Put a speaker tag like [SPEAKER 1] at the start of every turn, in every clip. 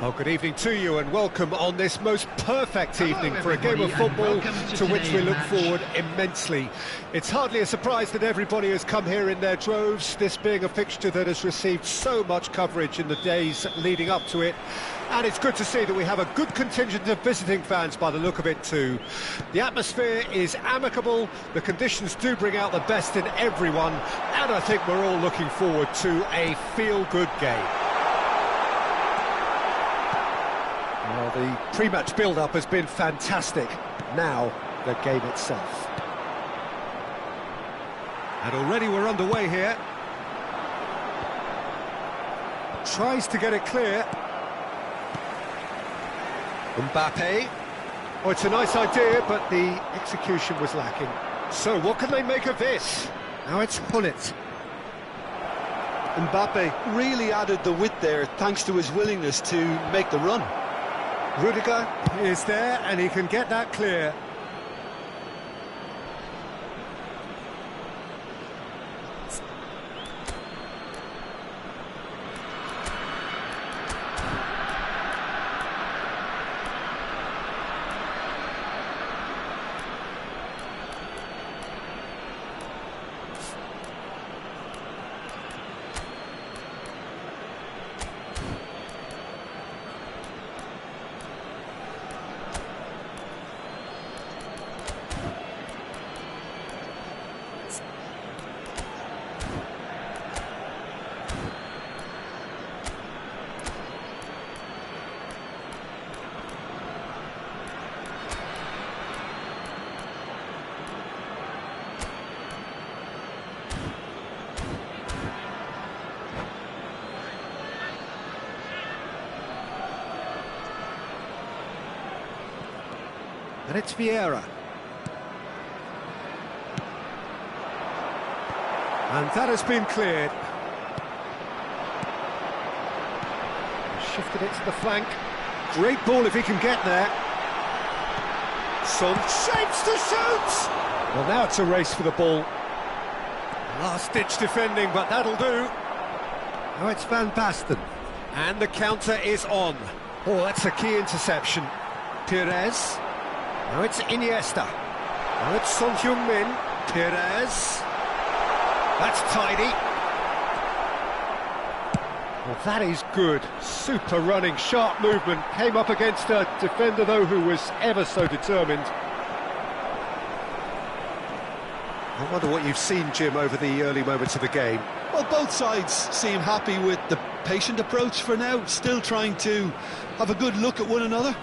[SPEAKER 1] Well, good evening to you and welcome on this most perfect evening for a game of football to which we look forward immensely. It's hardly a surprise that everybody has come here in their droves, this being a fixture that has received so much coverage in the days leading up to it. And it's good to see that we have a good contingent of visiting fans by the look of it too. The atmosphere is amicable, the conditions do bring out the best in everyone, and I think we're all looking forward to a feel-good game. Well, the pre-match build-up has been fantastic. Now, the game itself. And already we're underway here. Tries to get it clear. Mbappe. Oh, it's a nice idea, but the execution was lacking. So, what can they make of this? Now it's Hullet.
[SPEAKER 2] Mbappe really added the width there, thanks to his willingness to make the run.
[SPEAKER 1] Rudiger is there, and he can get that clear. And it's Vieira. And that has been cleared. Shifted it to the flank. Great ball if he can get there. Son shapes to shoot! Well, now it's a race for the ball. Last-ditch defending, but that'll do. Now it's Van Basten. And the counter is on. Oh, that's a key interception. Pires. Now it's Iniesta. Now it's Son Heung-min. Pires. That's tidy. Well, that is good. Super running, sharp movement. Came up against a defender, though, who was ever so determined. I wonder what you've seen, Jim, over the early moments of the game.
[SPEAKER 2] Well, both sides seem happy with the patient approach for now, still trying to have a good look at one another.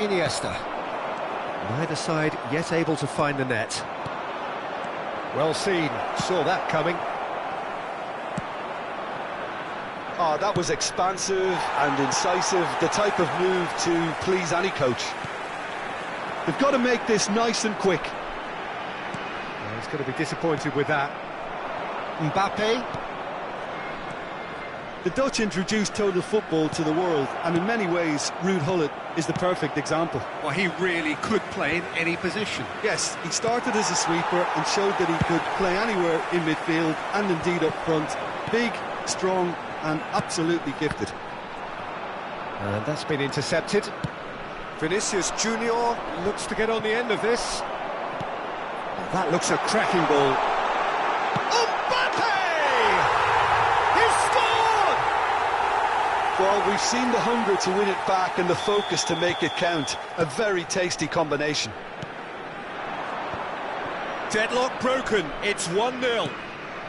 [SPEAKER 1] Iniesta. Neither side yet able to find the net. Well seen, saw that coming.
[SPEAKER 2] Oh, that was expansive and incisive, the type of move to please any coach. They've got to make this nice and quick.
[SPEAKER 1] Well, he's going to be disappointed with that. Mbappe.
[SPEAKER 2] The Dutch introduced total football to the world, and in many ways, Ruud Gullit is the perfect example.
[SPEAKER 1] Well, he really could play in any position.
[SPEAKER 2] Yes, he started as a sweeper and showed that he could play anywhere in midfield and indeed up front. Big, strong and absolutely gifted.
[SPEAKER 1] And that's been intercepted. Vinicius Junior looks to get on the end of this. Well, that looks a cracking ball.
[SPEAKER 2] Well, we've seen the hunger to win it back and the focus to make it count. A very tasty combination.
[SPEAKER 1] Deadlock broken, it's 1-0.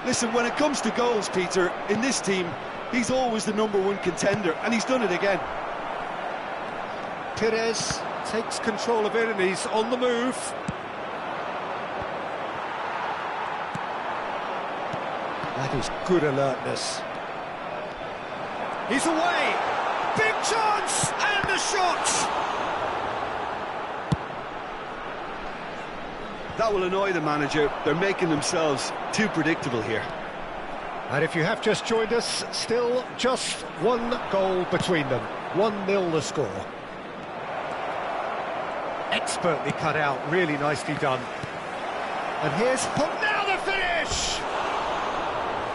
[SPEAKER 2] Listen, when it comes to goals, Peter, in this team, he's always the #1 contender, and he's done it again.
[SPEAKER 1] Pires takes control of it and he's on the move. That is good alertness. He's away! Big chance! And a shot!
[SPEAKER 2] That will annoy the manager. They're making themselves too predictable here.
[SPEAKER 1] And if you have just joined us, still just one goal between them. 1-0 the score. Expertly cut out, really nicely done. And here's now the finish!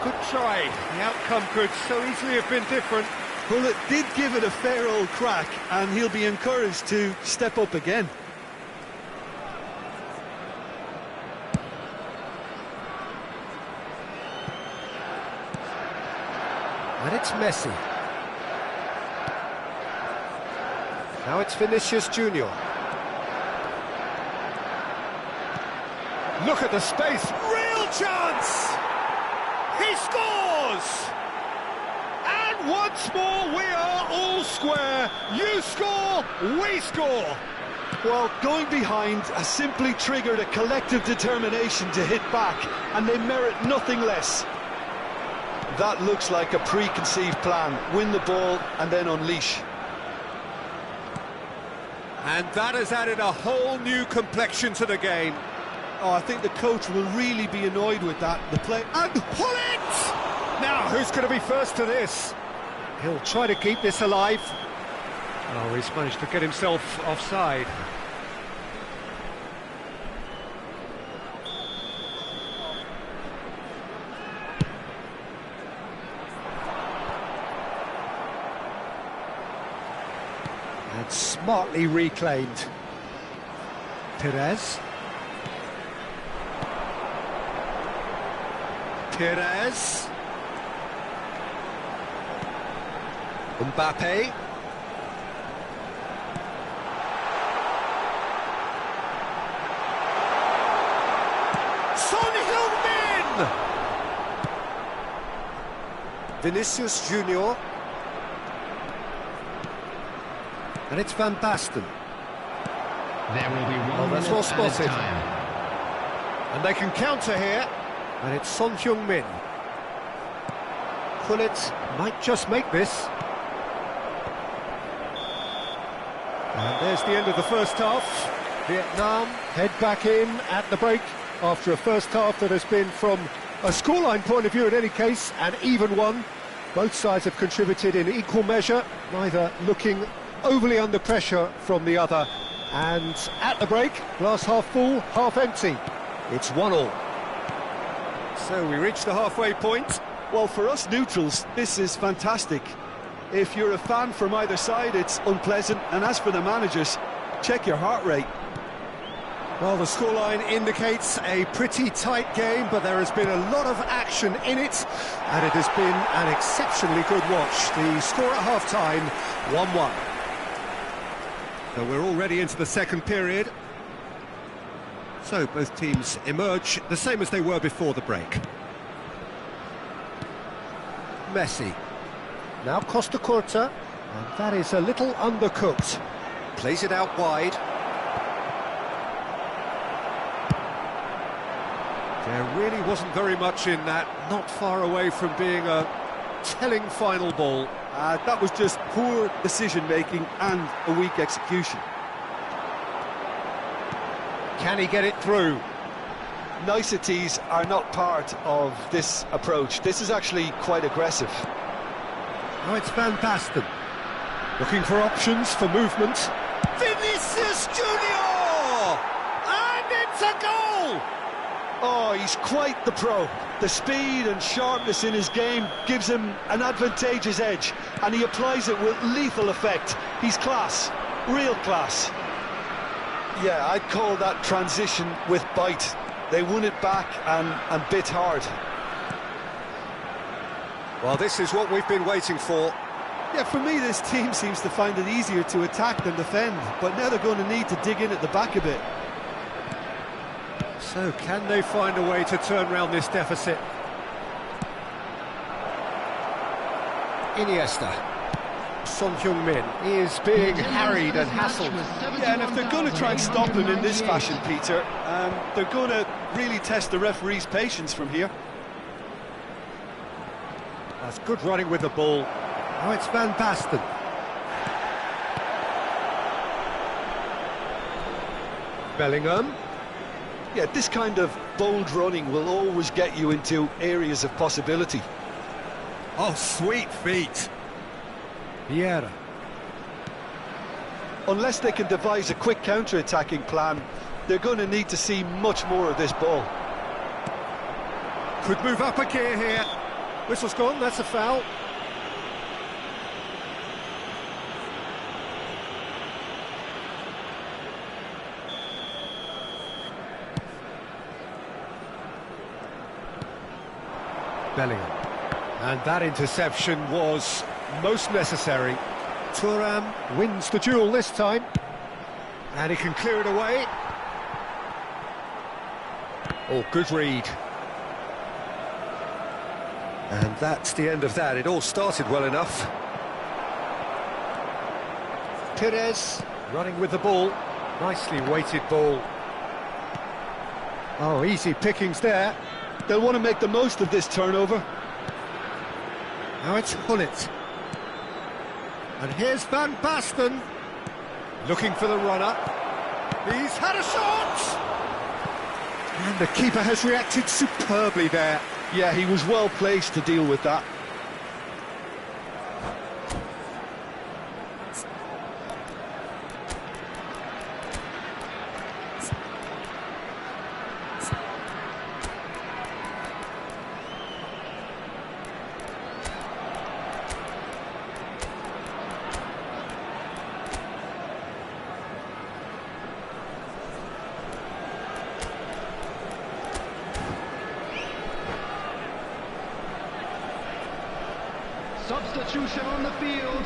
[SPEAKER 1] Good try. The outcome could so easily have been different.
[SPEAKER 2] Well, it did give it a fair old crack, and he'll be encouraged to step up again.
[SPEAKER 1] And it's Messi. Now it's Vinicius Junior. Look at the space, real chance! He scores! And once more we are all square. You score, we score.
[SPEAKER 2] Well, going behind has simply triggered a collective determination to hit back, and they merit nothing less. That looks like a preconceived plan. Win the ball and then unleash.
[SPEAKER 1] And that has added a whole new complexion to the game.
[SPEAKER 2] Oh, I think the coach will really be annoyed with that. The play
[SPEAKER 1] And pull it! Now, who's going to be first to this? He'll try to keep this alive. Oh, he's managed to get himself offside. And smartly reclaimed. Perez. Perez. Mbappe. Son Heung-min! Vinicius Junior. And it's Van Basten.
[SPEAKER 3] There will be one
[SPEAKER 1] That's well spotted.
[SPEAKER 3] time.
[SPEAKER 1] And they can counter here. And it's Son Heung-min. Gullit might just make this. And there's the end of the first half. Vietnam head back in at the break after a first half that has been, from a scoreline point of view in any case, an even one. Both sides have contributed in equal measure, neither looking overly under pressure from the other. And at the break, glass half full, half empty. It's 1-1. So we reach the halfway point.
[SPEAKER 2] Well, for us neutrals, this is fantastic. If you're a fan from either side, it's unpleasant. And as for the managers, check your heart rate.
[SPEAKER 1] Well, the scoreline indicates a pretty tight game, but there has been a lot of action in it, and it has been an exceptionally good watch. The score at half-time, 1-1. So we're already into the second period. So both teams emerge the same as they were before the break. Messi. Now Costa Curta, and that is a little undercooked. Plays it out wide. There really wasn't very much in that, not far away from being a telling final ball.
[SPEAKER 2] That was just poor decision-making and a weak execution.
[SPEAKER 1] Can he get it through?
[SPEAKER 2] Niceties are not part of this approach. This is actually quite aggressive.
[SPEAKER 1] Oh, it's Van Basten. Looking for options for movement. Vinicius Junior! And it's a goal!
[SPEAKER 2] Oh, he's quite the pro. The speed and sharpness in his game gives him an advantageous edge, and he applies it with lethal effect. He's class, real class. Yeah, I'd call that transition with bite. They won it back and bit hard.
[SPEAKER 1] Well, this is what we've been waiting for.
[SPEAKER 2] Yeah, for me, this team seems to find it easier to attack than defend, but now they're going to need to dig in at the back a bit.
[SPEAKER 1] So, can they find a way to turn around this deficit? Iniesta. Son Heung-min is being harried and hassled.
[SPEAKER 2] Yeah, and if they're going to try and stop him in this fashion, Peter, they're going to really test the referee's patience from here.
[SPEAKER 1] That's good running with the ball. Now it's Van Basten. Bellingham.
[SPEAKER 2] Yeah, this kind of bold running will always get you into areas of possibility.
[SPEAKER 1] Oh, sweet feet. Vieira.
[SPEAKER 2] Unless they can devise a quick counter-attacking plan, they're going to need to see much more of this ball.
[SPEAKER 1] Could move up a gear here. Whistle's gone, that's a foul. Bellingham. And that interception was most necessary. Thuram wins the duel this time. And he can clear it away. Oh, good read. And that's the end of that. It all started well enough. Perez running with the ball. Nicely weighted ball. Oh, easy pickings there.
[SPEAKER 2] They'll want to make the most of this turnover.
[SPEAKER 1] Now it's Hullet. And here's Van Basten. Looking for the runner. He's had a shot! And the keeper has reacted superbly there.
[SPEAKER 2] Yeah, he was well placed to deal with that.
[SPEAKER 3] Substitution on the field.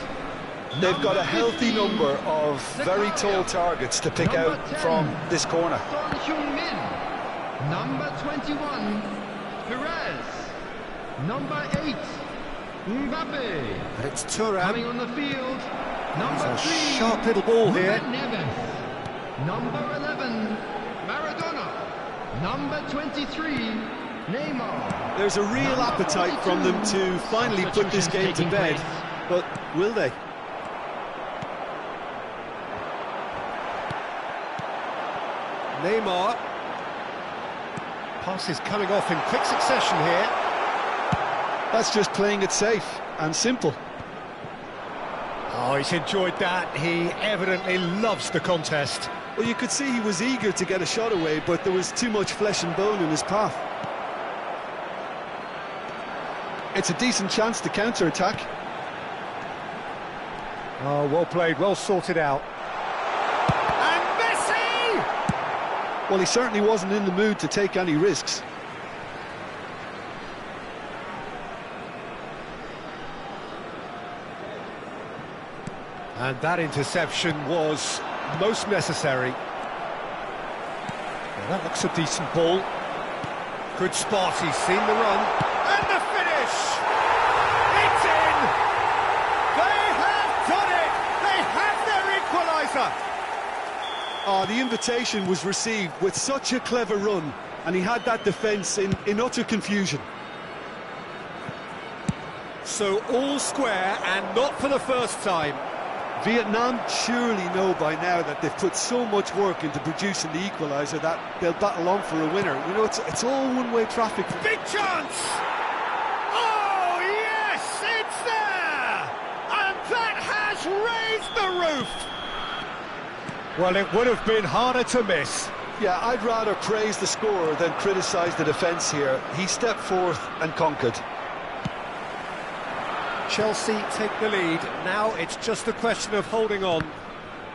[SPEAKER 2] They've got a healthy number of very tall targets to pick out from this corner.
[SPEAKER 3] Min. Number 21, Perez. Number 8, Mbappe.
[SPEAKER 1] And it's Thuram.
[SPEAKER 3] Coming on the field, number 3,
[SPEAKER 1] sharp little ball here.
[SPEAKER 3] Neves. Number 11, Maradona. Number 23, Neymar.
[SPEAKER 2] There's a real appetite from them to finally put this game to bed, but will they?
[SPEAKER 1] Neymar. Passes coming off in quick succession here.
[SPEAKER 2] That's just playing it safe and simple.
[SPEAKER 1] Oh, he's enjoyed that. He evidently loves the contest.
[SPEAKER 2] Well, you could see he was eager to get a shot away, but there was too much flesh and bone in his path. It's a decent chance to counter-attack.
[SPEAKER 1] Oh, well played, well sorted out. And Messi!
[SPEAKER 2] Well, he certainly wasn't in the mood to take any risks.
[SPEAKER 1] And that interception was most necessary. Well, that looks a decent ball. Good spot, he's seen the run. And the finish! It's in! They have done it! They have their equaliser!
[SPEAKER 2] Oh, the invitation was received with such a clever run, and he had that defence in utter confusion.
[SPEAKER 1] So all square, and not for the first time.
[SPEAKER 2] Vietnam surely know by now that they've put so much work into producing the equaliser that they'll battle on for a winner. You know, it's all one-way traffic.
[SPEAKER 1] Big chance! Oh, yes, it's there! And that has raised the roof! Well, it would have been harder to miss.
[SPEAKER 2] Yeah, I'd rather praise the scorer than criticise the defence here. He stepped forth and conquered.
[SPEAKER 1] Chelsea take the lead. Now it's just a question of holding on.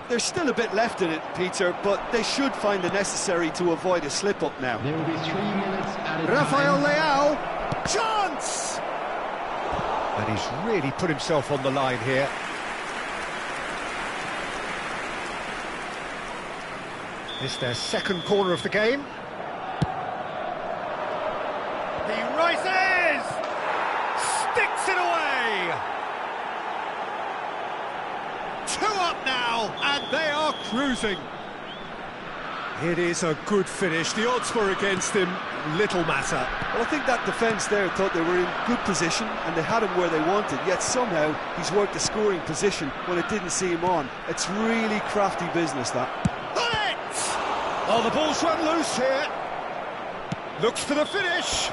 [SPEAKER 2] There's still a bit left in it, Peter, but they should find the necessary to avoid a slip-up now.
[SPEAKER 3] There will be 3 minutes added.
[SPEAKER 1] Rafael Leao! Chance! And he's really put himself on the line here. It's their second corner of the game. He rises! Sticks it away! 2 up now, and they are cruising. It is a good finish. The odds were against him. Little matter.
[SPEAKER 2] Well, I think that defence there thought they were in good position and they had him where they wanted, yet somehow he's worked the scoring position when it didn't see him on. It's really crafty business, that.
[SPEAKER 1] Oh, the ball's run loose here. Looks for the finish.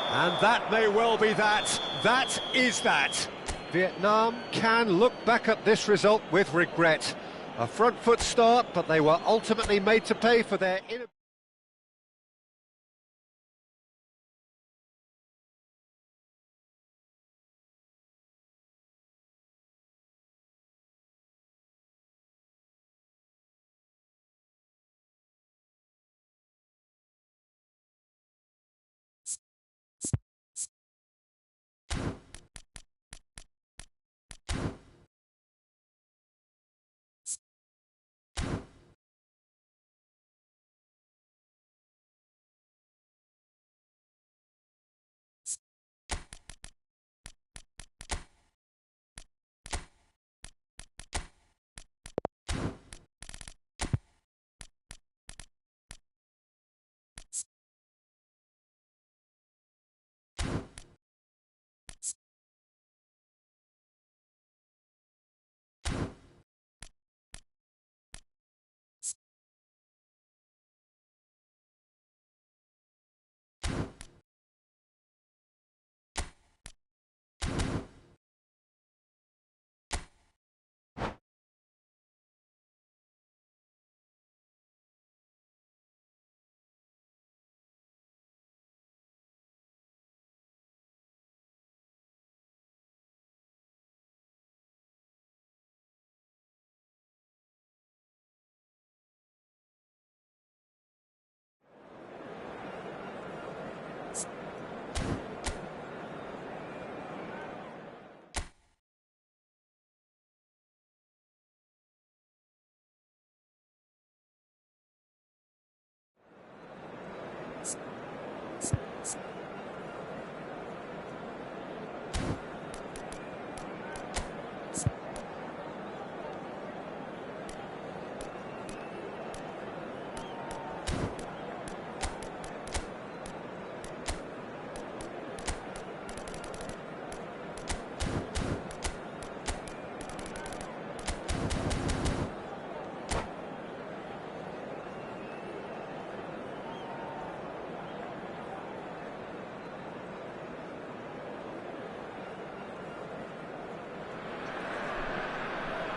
[SPEAKER 1] And that may well be that. That is that. Vietnam can look back at this result with regret. A front foot start, but they were ultimately made to pay for their inability.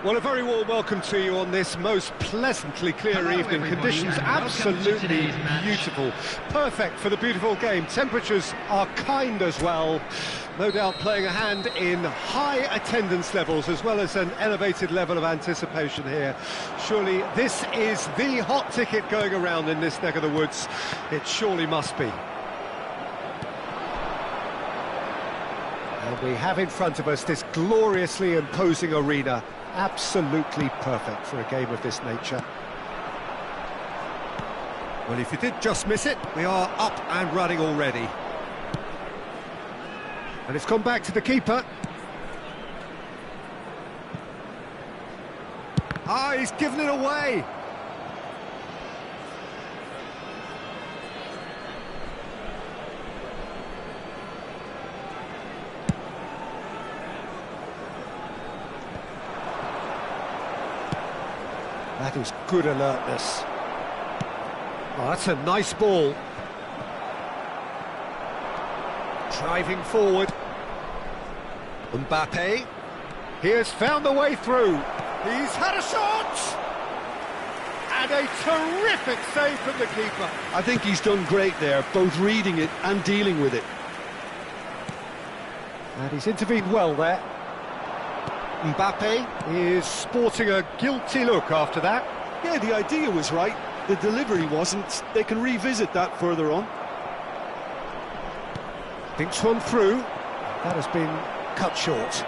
[SPEAKER 1] Well, a very warm welcome to you on this most pleasantly clear
[SPEAKER 3] Hello,
[SPEAKER 1] evening.
[SPEAKER 3] everybody,
[SPEAKER 1] Conditions
[SPEAKER 3] and welcome to
[SPEAKER 1] absolutely
[SPEAKER 3] today's match.
[SPEAKER 1] beautiful. Perfect for the beautiful game. Temperatures are kind as well. No doubt playing a hand in high attendance levels as well as an elevated level of anticipation here. Surely this is the hot ticket going around in this neck of the woods. It surely must be. And we have in front of us this gloriously imposing arena. Absolutely perfect for a game of this nature. Well, if you did just miss it, we are up and running already. And it's gone back to the keeper. Ah, he's given it away. That is good alertness. Oh, that's a nice ball. Driving forward. Mbappe. He has found the way through. He's had a shot! And a terrific save from the keeper.
[SPEAKER 2] I think he's done great there, both reading it and dealing with it.
[SPEAKER 1] And he's intervened well there. Mbappe is sporting a guilty look after that.
[SPEAKER 2] Yeah, the idea was right, the delivery wasn't. They can revisit that further on.
[SPEAKER 1] Thinks one through. That has been cut short.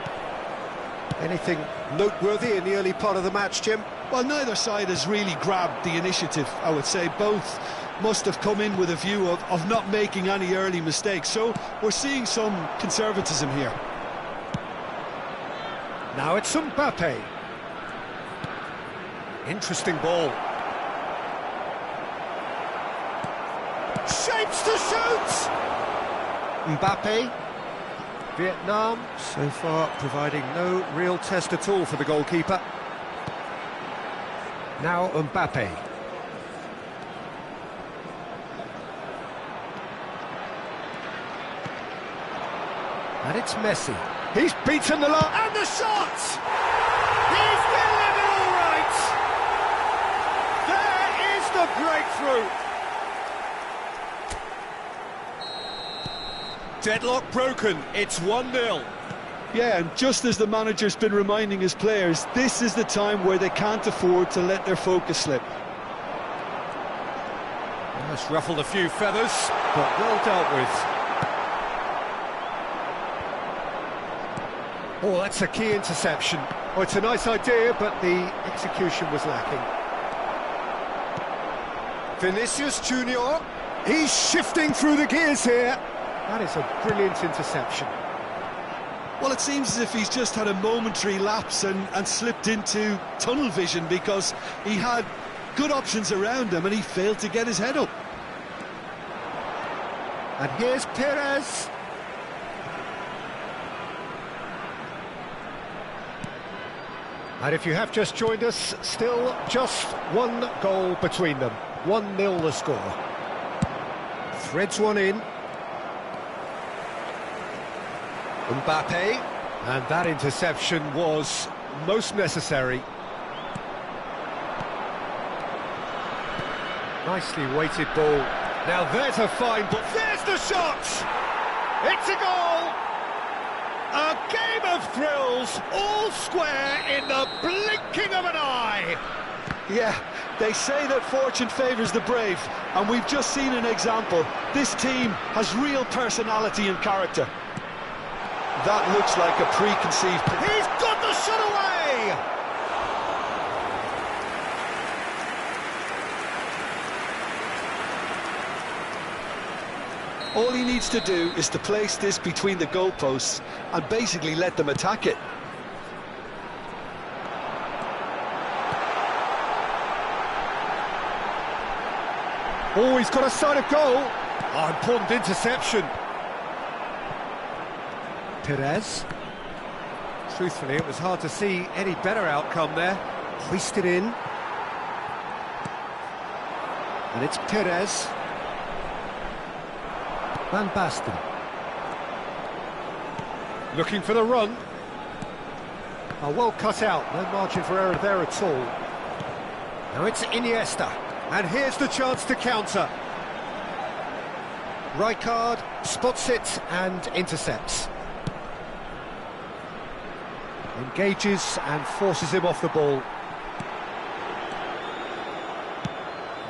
[SPEAKER 1] Anything noteworthy in the early part of the match, Jim?
[SPEAKER 2] Well, neither side has really grabbed the initiative, I would say. Both must have come in with a view of not making any early mistakes. So we're seeing some conservatism here.
[SPEAKER 1] Now it's Mbappe. Interesting ball. Shapes to shoot! Mbappe. Vietnam, so far providing no real test at all for the goalkeeper. Now Mbappe. And it's Messi. He's beaten the lot, and the shot! He's delivered all right! There is the breakthrough! Deadlock broken, it's 1-0.
[SPEAKER 2] Yeah, and just as the manager's been reminding his players, this is the time where they can't afford to let their focus slip.
[SPEAKER 1] That's ruffled a few feathers, but well dealt with. Oh, that's a key interception. Oh, it's a nice idea, but the execution was lacking. Vinicius Junior, he's shifting through the gears here. That is a brilliant interception.
[SPEAKER 2] Well, it seems as if he's just had a momentary lapse and slipped into tunnel vision, because he had good options around him and he failed to get his head up.
[SPEAKER 1] And here's Perez. And if you have just joined us, still just one goal between them. 1-0 the score. Threads one in. Mbappe. And that interception was most necessary. Nicely weighted ball. Now there's a fine ball. There's the shot! It's a goal! A game of thrills, all square in the blinking of an eye.
[SPEAKER 2] Yeah, they say that fortune favours the brave, and we've just seen an example. This team has real personality and character. That looks like a preconceived...
[SPEAKER 1] He's got the shot away!
[SPEAKER 2] All he needs to do is to place this between the goalposts and basically let them attack it.
[SPEAKER 1] Oh, he's got a sight of goal. Oh, important interception. Perez. Truthfully, it was hard to see any better outcome there. Hoisted in. And it's Perez. Van Basten. Looking for the run. Oh, well cut out, no margin for error there at all. Now it's Iniesta, and here's the chance to counter. Rijkaard spots it and intercepts. Engages and forces him off the ball.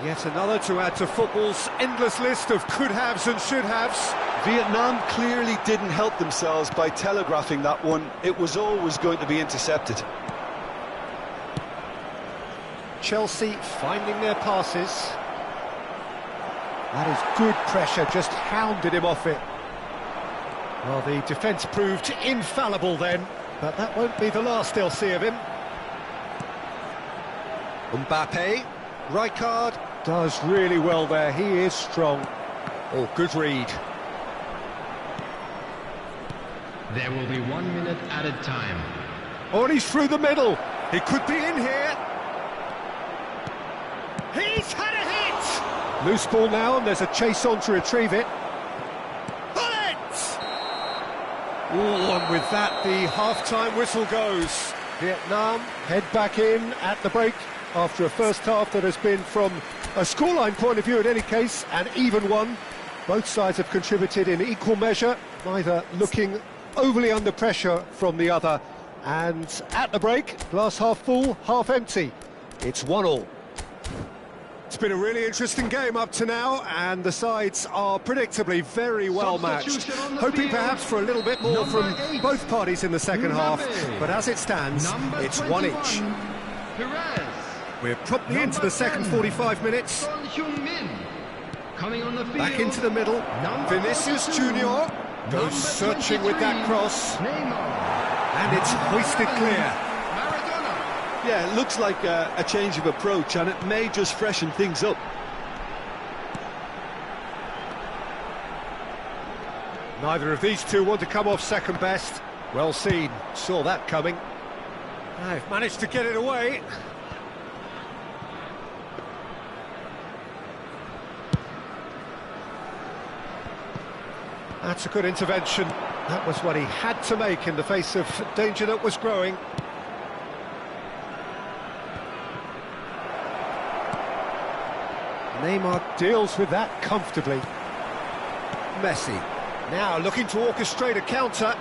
[SPEAKER 1] Yet another to add to football's endless list of could-haves and should-haves.
[SPEAKER 2] Vietnam clearly didn't help themselves by telegraphing that one. It was always going to be intercepted.
[SPEAKER 1] Chelsea finding their passes. That is good pressure, just hounded him off it. Well, the defence proved infallible then, but that won't be the last they'll see of him. Mbappe, Rijkaard does really well there, he is strong. Oh, good read.
[SPEAKER 3] There will be 1 minute added time.
[SPEAKER 1] Oh, and he's through the middle. He could be in here. He's had a hit! Loose ball now, and there's a chase on to retrieve it. Bullet! Oh, and with that, the half-time whistle goes. Vietnam head back in at the break after a first half that has been, from a scoreline point of view in any case, an even one. Both sides have contributed in equal measure, neither looking overly under pressure from the other. And at the break, glass half full, half empty. It's 1-1. It's been a really interesting game up to now, and the sides are predictably very well matched. Hoping perhaps for a little bit more from both parties in the second half, but as it stands, it's one each. We're promptly into the second 45 minutes. Back into the middle. Vinicius Junior goes searching with that cross, and it's hoisted clear.
[SPEAKER 2] Yeah, it looks like a change of approach, and it may just freshen things up.
[SPEAKER 1] Neither of these two want to come off second best. Well seen, saw that coming. They've managed to get it away. That's a good intervention. That was what he had to make in the face of danger that was growing. Neymar deals with that comfortably. Messi now looking to orchestrate a counter.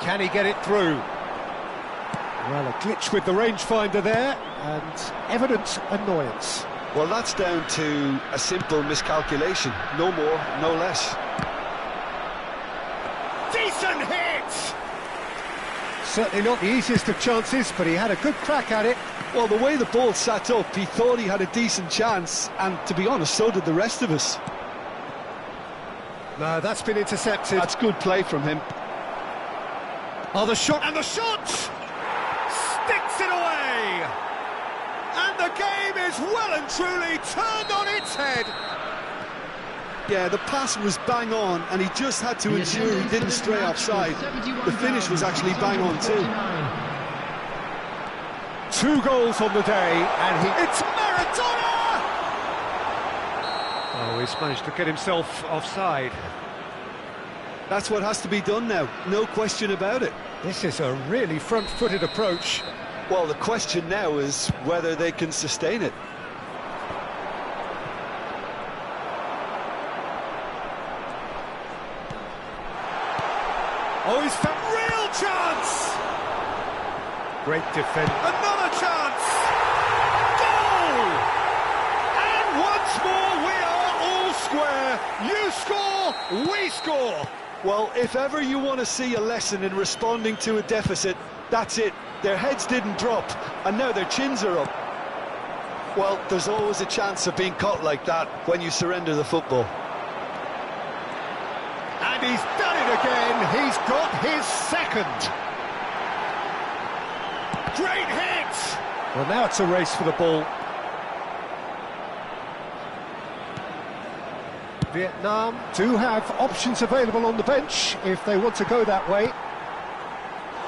[SPEAKER 1] Can he get it through? Well, a glitch with the rangefinder there, and evident annoyance.
[SPEAKER 2] Well, that's down to a simple miscalculation. No more, no less.
[SPEAKER 1] Decent hit! Certainly not the easiest of chances, but he had a good crack at it.
[SPEAKER 2] Well, the way the ball sat up, he thought he had a decent chance, and to be honest, so did the rest of us.
[SPEAKER 1] No, that's been intercepted.
[SPEAKER 2] That's good play from him.
[SPEAKER 1] Oh, the shot, and the shot! Sticks it away! And the game is well and truly turned on its head.
[SPEAKER 2] Yeah, the pass was bang on, and he just had to ensure he didn't stray offside. The finish was actually bang on too.
[SPEAKER 1] 2 goals on the day, and it's Maradona! Oh, he's managed to get himself offside.
[SPEAKER 2] That's what has to be done now, no question about it.
[SPEAKER 1] This is a really front-footed approach.
[SPEAKER 2] Well, the question now is whether they can sustain it.
[SPEAKER 1] Oh, he's found real chance! Great defense. Another chance! Goal! And once more we are all square. You score, we score.
[SPEAKER 2] Well, if ever you want to see a lesson in responding to a deficit, that's it. Their heads didn't drop, and now their chins are up. Well, there's always a chance of being caught like that when you surrender the football.
[SPEAKER 1] And he's done it again. He's got his second. Great hit! Well, now it's a race for the ball. Vietnam do have options available on the bench if they want to go that way.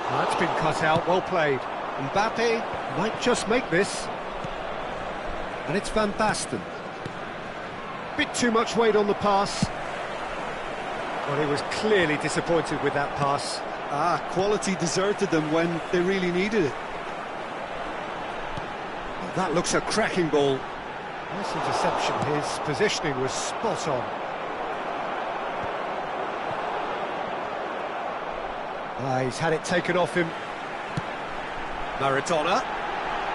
[SPEAKER 1] That's been cut out, well played. Mbappe might just make this. And it's Van Basten. Bit too much weight on the pass. Well, he was clearly disappointed with that pass.
[SPEAKER 2] Quality deserted them when they really needed it.
[SPEAKER 1] Well, that looks a cracking ball. Nice interception. His positioning was spot on. He's had it taken off him. Maradona.